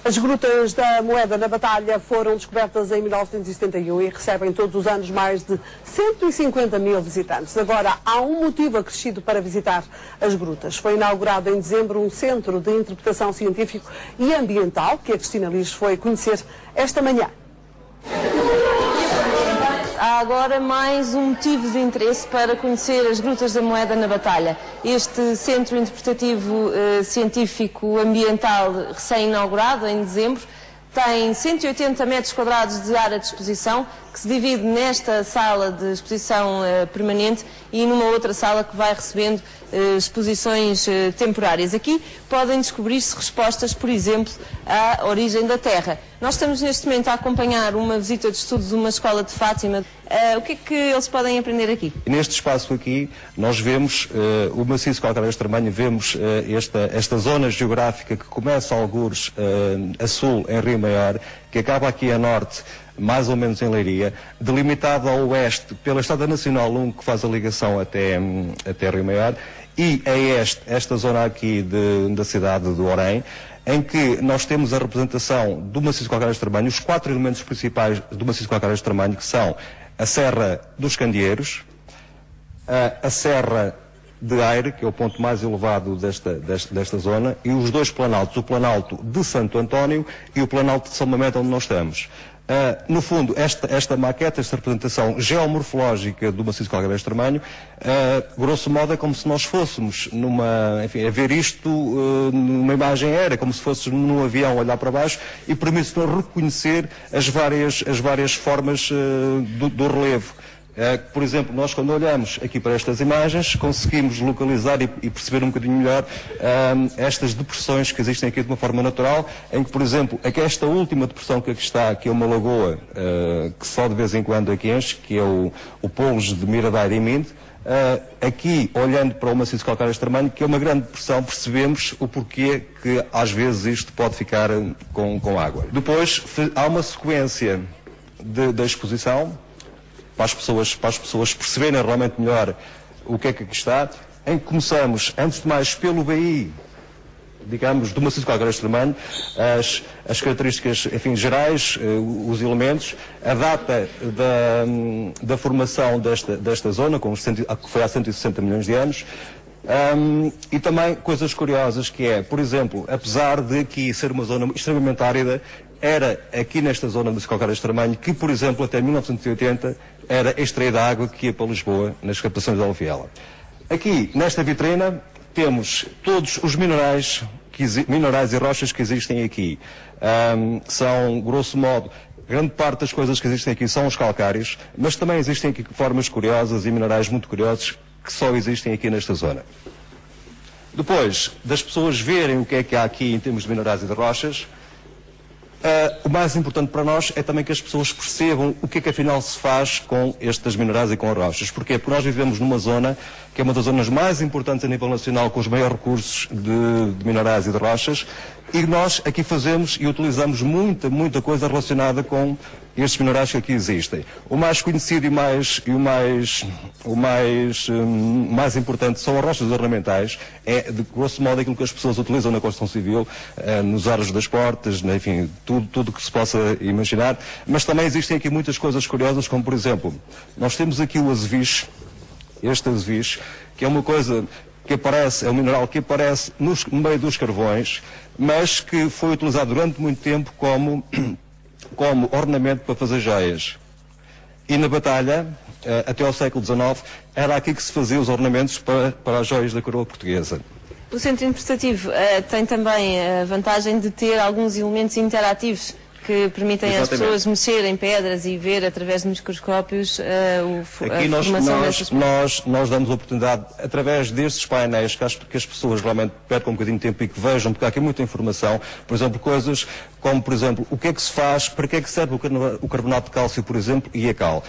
As grutas da Moeda na Batalha foram descobertas em 1971 e recebem todos os anos mais de 150 mil visitantes. Agora há um motivo acrescido para visitar as grutas. Foi inaugurado em dezembro um centro de interpretação científico e ambiental que a Cristina Liz foi conhecer esta manhã. Há agora mais um motivo de interesse para conhecer as Grutas da Moeda na Batalha. Este Centro Interpretativo Científico Ambiental recém-inaugurado em dezembro tem 180 metros quadrados de área de exposição, que se divide nesta sala de exposição permanente e numa outra sala que vai recebendo exposições temporárias. Aqui podem descobrir-se respostas, por exemplo, à origem da Terra. Nós estamos neste momento a acompanhar uma visita de estudo de uma escola de Fátima. O que é que eles podem aprender aqui? Neste espaço aqui nós vemos o maciço calcário extremanho, vemos esta zona geográfica que começa a algures a sul em Rio Maior, que acaba aqui a norte, mais ou menos em Leiria, delimitada ao oeste pela Estrada Nacional 1, que faz a ligação até Rio Maior, e a este, esta zona aqui da cidade do Orém, em que nós temos a representação do maciço calcário extremanho, os 4 elementos principais do maciço calcário extremanho, que são a Serra dos Candeeiros, a Serra de Aire, que é o ponto mais elevado desta zona, e os 2 planaltos, o Planalto de Santo António e o Planalto de São Mamede, onde nós estamos. No fundo, esta maqueta, esta representação geomorfológica do maciço calcário extremanho, grosso modo é como se nós fôssemos a ver isto numa imagem aérea, como se fôssemos num avião a olhar para baixo, e permite-nos reconhecer as várias formas do relevo. Por exemplo, nós quando olhamos aqui para estas imagens, conseguimos localizar e perceber um bocadinho melhor estas depressões que existem aqui de uma forma natural, em que, por exemplo, esta última depressão que aqui está, que é uma lagoa que só de vez em quando aqui enche, que é o Polos de Miradaire e Minde, aqui, olhando para o maciço calcário extremanho, que é uma grande depressão, percebemos o porquê que às vezes isto pode ficar com água. Depois, há uma sequência da exposição, para as pessoas perceberem realmente melhor o que é que aqui está, em que começamos, antes de mais, pelo BI, digamos, do maciço calcário extremanho, as características, enfim, gerais, os elementos, a data da formação desta zona, que foi há 160 milhões de anos, e também coisas curiosas, que é, por exemplo, apesar de aqui ser uma zona extremamente árida, era aqui nesta zona do maciço calcário extremanho que, por exemplo, até 1980, era extraída a água que ia para Lisboa, nas captações da Alviela. Aqui, nesta vitrina, temos todos os minerais e rochas que existem aqui. São, grosso modo, grande parte das coisas que existem aqui são os calcários, mas também existem aqui formas curiosas e minerais muito curiosos que só existem aqui nesta zona. Depois das pessoas verem o que é que há aqui em termos de minerais e de rochas, o mais importante para nós é também que as pessoas percebam o que é que afinal se faz com estes minerais e com as rochas. Porquê? Porque nós vivemos numa zona que é uma das zonas mais importantes a nível nacional, com os maiores recursos de minerais e de rochas, e nós aqui fazemos e utilizamos muita coisa relacionada com estes minerais que aqui existem. O mais conhecido o mais importante são as rochas ornamentais, é de grosso modo aquilo que as pessoas utilizam na construção civil, nos aros das portas, enfim, tudo que se possa imaginar, mas também existem aqui muitas coisas curiosas, como por exemplo, nós temos aqui o azeviche, este azeviche, que é uma coisa que aparece, é um mineral que aparece no meio dos carvões, mas que foi utilizado durante muito tempo como ornamento para fazer joias. E na Batalha, até ao século XIX, era aqui que se faziam os ornamentos para as joias da coroa portuguesa. O Centro Interpretativo tem também a vantagem de ter alguns elementos interativos que permitem às pessoas mexerem pedras e ver através de microscópios a formação dessas pedras. Nós damos a oportunidade, através destes painéis, que as pessoas realmente percam um bocadinho de tempo e que vejam, porque há aqui muita informação, por exemplo, coisas como, por exemplo, o que é que se faz, para que é que serve o carbonato de cálcio, por exemplo, e a cal.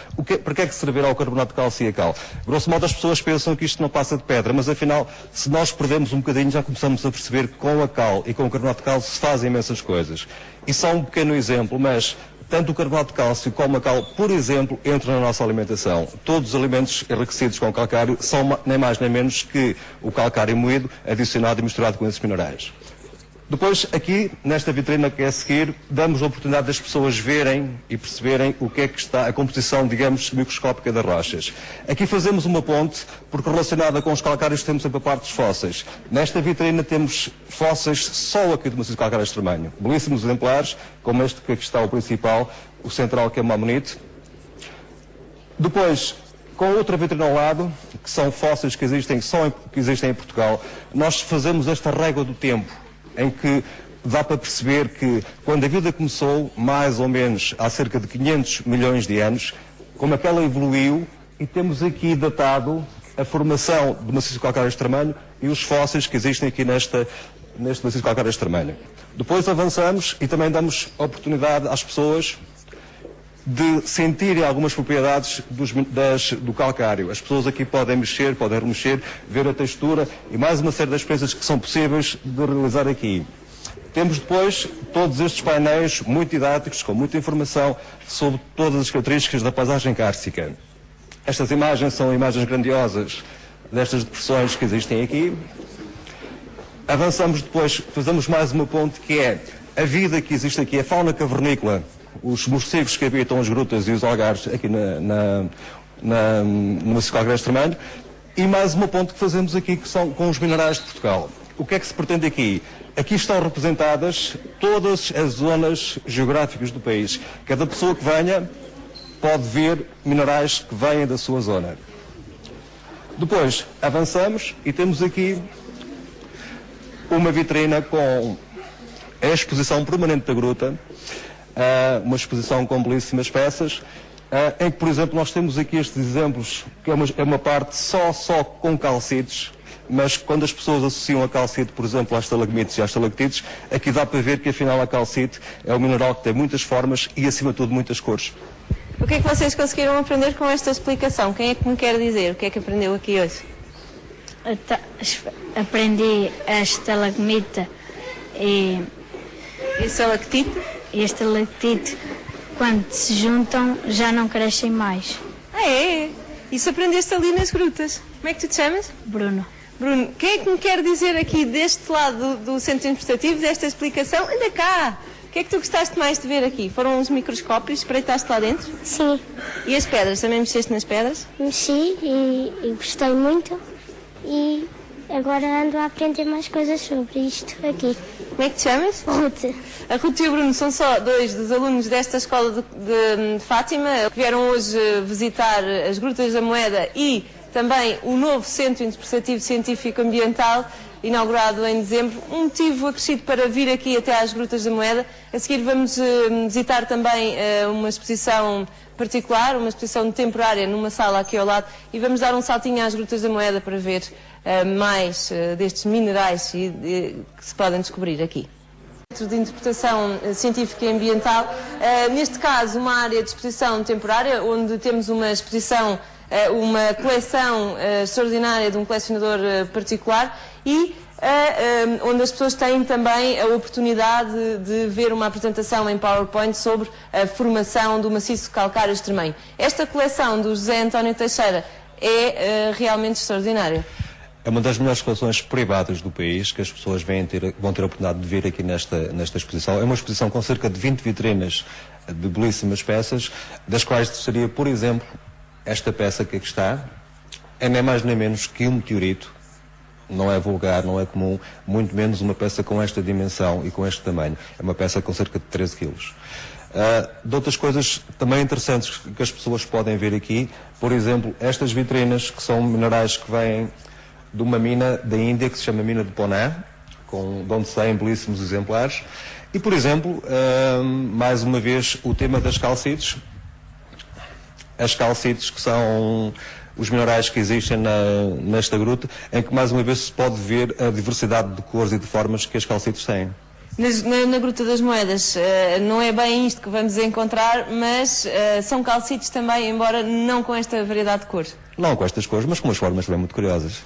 Para que é que servirá o carbonato de cálcio e a cal? Grosso modo, as pessoas pensam que isto não passa de pedra, mas afinal, se nós perdemos um bocadinho, já começamos a perceber que com a cal e com o carbonato de cálcio se fazem imensas coisas. E só um pequeno exemplo, mas tanto o carbonato de cálcio como a cal, por exemplo, entram na nossa alimentação. Todos os alimentos enriquecidos com calcário são nem mais nem menos que o calcário moído, adicionado e misturado com esses minerais. Depois, aqui, nesta vitrina que é a seguir, damos a oportunidade das pessoas verem e perceberem o que é que está a composição, digamos, microscópica das rochas. Aqui fazemos uma ponte, porque relacionada com os calcários temos sempre a parte dos fósseis. Nesta vitrina temos fósseis só aqui do maciço calcário extremanho. Belíssimos exemplares, como este que aqui está o principal, o central, que é o Mamonite. Depois, com outra vitrina ao lado, que são fósseis que existem em Portugal, nós fazemos esta régua do tempo, em que dá para perceber que quando a vida começou, mais ou menos há cerca de 500 milhões de anos, como é que ela evoluiu, e temos aqui datado a formação do maciço calcário extremanho e os fósseis que existem aqui neste maciço calcário extremanho. Depois avançamos e também damos oportunidade às pessoas de sentirem algumas propriedades do calcário. As pessoas aqui podem mexer, podem remexer, ver a textura e mais uma série de experiências que são possíveis de realizar aqui. Temos depois todos estes painéis muito didáticos, com muita informação sobre todas as características da paisagem kársica. Estas imagens são imagens grandiosas destas depressões que existem aqui. Avançamos depois, fazemos mais uma ponte, que é a vida que existe aqui, a fauna cavernícola, os morcegos que habitam as grutas e os algares aqui no maciço calcário extremanho, e mais uma ponte que fazemos aqui, que são com os minerais de Portugal. O que é que se pretende aqui? Aqui estão representadas todas as zonas geográficas do país. Cada pessoa que venha pode ver minerais que vêm da sua zona. Depois avançamos e temos aqui uma vitrina com a exposição permanente da gruta, uma exposição com belíssimas peças, em que, por exemplo, nós temos aqui estes exemplos, que é uma parte só com calcites, mas quando as pessoas associam a calcite, por exemplo, às estalagmites e às estalactites, aqui dá para ver que afinal a calcite é um mineral que tem muitas formas e, acima de tudo, muitas cores. O que é que vocês conseguiram aprender com esta explicação? Quem é que me quer dizer? O que é que aprendeu aqui hoje? Aprendi a estalagmita e a estalactite? E a estalactite, quando se juntam, já não crescem mais. Ah, é? Isso aprendeste ali nas grutas. Como é que tu te chamas? Bruno. Bruno, quem é que me quer dizer aqui deste lado do centro interpretativo, desta explicação? Anda cá! O que é que tu gostaste mais de ver aqui? Foram os microscópios? Espreitaste lá dentro? Sim. E as pedras? Também mexeste nas pedras? Mexi e gostei muito e agora ando a aprender mais coisas sobre isto aqui. Como é que te chamas? Ruth. A Ruth e o Bruno são só dois dos alunos desta escola de Fátima, que vieram hoje visitar as Grutas da Moeda e também o novo Centro Interpretativo Científico Ambiental, inaugurado em dezembro. Um motivo acrescido para vir aqui até às Grutas da Moeda. A seguir vamos visitar também uma exposição particular, uma exposição temporária numa sala aqui ao lado, e vamos dar um saltinho às Grutas da Moeda para ver mais destes minerais que se podem descobrir aqui. Centro de Interpretação Científica e Ambiental, neste caso uma área de exposição temporária, onde temos uma exposição, uma coleção extraordinária de um colecionador particular e onde as pessoas têm também a oportunidade de ver uma apresentação em PowerPoint sobre a formação do maciço calcário extremanho. Esta coleção do José António Teixeira é realmente extraordinária. É uma das melhores coleções privadas do país, que as pessoas vão ter a oportunidade de ver aqui nesta exposição. É uma exposição com cerca de 20 vitrinas de belíssimas peças, das quais seria, por exemplo, esta peça que aqui está. É nem mais nem menos que um meteorito. Não é vulgar, não é comum, muito menos uma peça com esta dimensão e com este tamanho. É uma peça com cerca de 13 quilos. De outras coisas também interessantes que as pessoas podem ver aqui, por exemplo, estas vitrinas, que são minerais que vêm de uma mina da Índia que se chama mina de Poná, de onde saem belíssimos exemplares. E, por exemplo, mais uma vez, o tema das calcites. As calcites, que são os minerais que existem nesta gruta, em que mais uma vez se pode ver a diversidade de cores e de formas que as calcites têm. Na Gruta das Moedas não é bem isto que vamos encontrar, mas são calcites também, embora não com esta variedade de cores. Não com estas cores, mas com umas formas também muito curiosas.